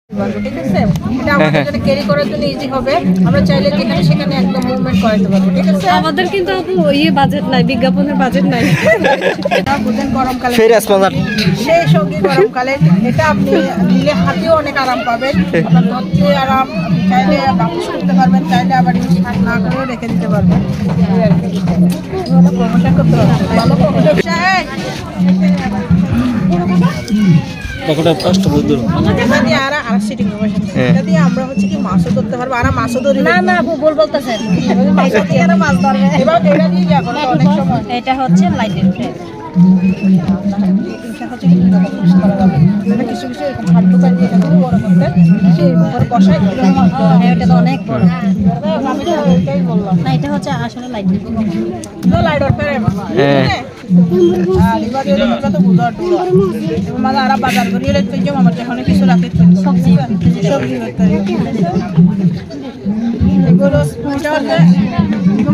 ঠিক আছে, এটা আমাদের জন্য ক্যারি করার জন্য ইজি হবে। আমরা চাইলে যেখানে সেখানে একদম মুভমেন্ট করাতে পারবো। ঠিক আছে, আমাদের কিন্তু ওই বাজেট নাই, বিজ্ঞাপনের বাজেট নাই। বুঝেন গরমকালে সেই সঙ্গে গরমকালে এটা আপনি নিলে হাতেও অনেক আরাম পাবেন, আপনার ধরতে আরাম, চাইলে বাংলাদেশ করতে পারবেন, চাইলে আবার ইউজ না করেও রেখে দিতে পারবেন। প্রমোশন করতে পারবেন, ভালো প্রমোশন। আমরা হচ্ছে কি মাছও ধরতে পারবো, আর মাছও ধরি না। না ভুল বলতেছেন, মাছ ধরবে। এটা হচ্ছে লাইটের ফ্রেম। কিছু কিছু হাঁটু পাই দিয়ে বড় করতে বসাই, এটা তো অনেক বড়। আমি তো এটাই বললাম না, এটা হচ্ছে আসলে লাইটের লাইটের ফ্রেম। বাজার করিয়ে আমার যেখানে কিছু রাখি সবজি এগুলো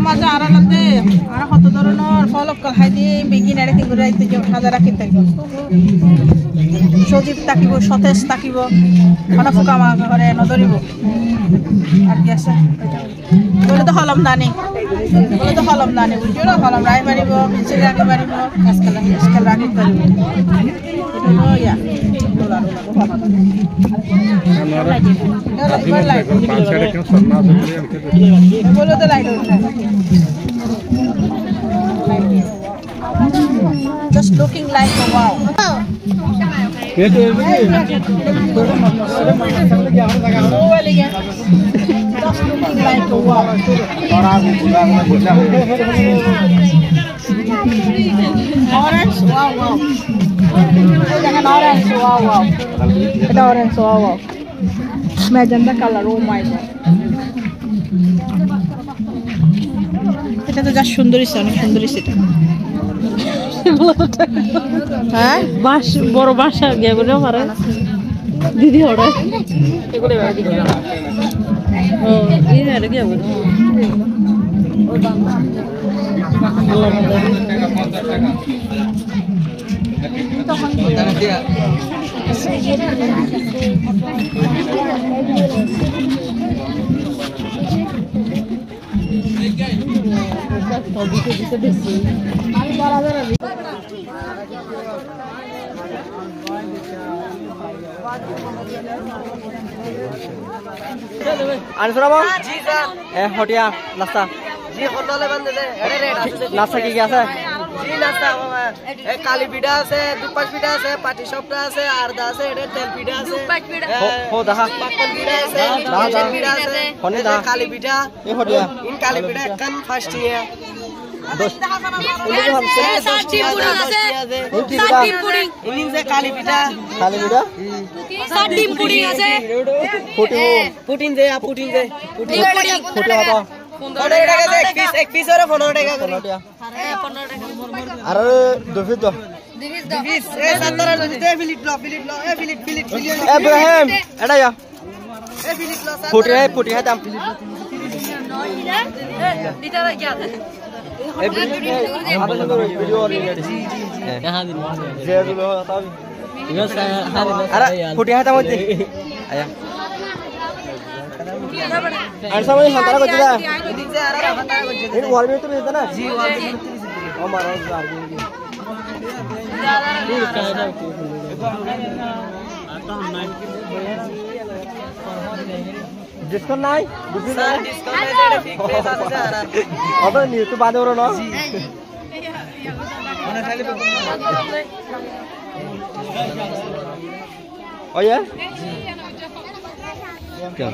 মাঝে আড়ালাতে আর কত ধরনের ফল খাই দিয়ে বেগিন রেখে সাজা রাখি থাকবো। সজীব থাকিব, সতেজ থাকিব, খানা ফুকা মা ঘরে নধরিব। আর কি আছে বলে তো হলম দানি, বলে তো হলম দানি বুঝছো না, হলম রাই পারিব, পেন্সিল রাখি পারিব, স্কেল রাখি পারিব। বলে তো light just looking like a wow. Just looking like a wow. Orange, wow, wow. Jangan orange, wow, wow. Ada orange, wow, wow. Magenta color, oh my god. এটা তো যা সুন্দরী, অনেক সুন্দরী সেটা। হ্যাঁ বাস বড় বাসা গিয়ে বলে পারে দিদি ওরা এগুলো ও এই আর গিয়ে বলে হটিয়া নাস্তা নাস্তা কি কি আছে? কালী পিঠা আছে, দুপাক পিঠা আছে, পাটি সপটা আছে, আরদা আছে, তেল পিঠা আছে, কালী পিঠা কালী পিঠা একখান ফার্স্ট কালী পিঠা পুটিন দে পুটিন দে এক পিস আর 15 টাকা করে আর দুফি তো দিবিস এ সাতরা দিতে ফিলিট লো এ ফিলিট ইব্রাহিম এটা যা এ ফিলিট লো ফুটি है দাম দিতে ভাই কি আছে এ ভিডিও অলরেডি यहां दिन जे दुलो तब अरे ফুটি है দাম হচ্ছে আয়া আর সবাই হাতারা করতে দা এই ওয়াল মে তো দিতে না জি ওয়াল মে ও মারো আর কি ঠিক কায়দা কি आता हम 9 डिस्काउंट নাই স্যার ডিসকাউন্ট নাই এটা ঠিক প্রাইস আছে স্যার अब नहीं तो बाद और ना जी মনে খালি ओ या जी क्या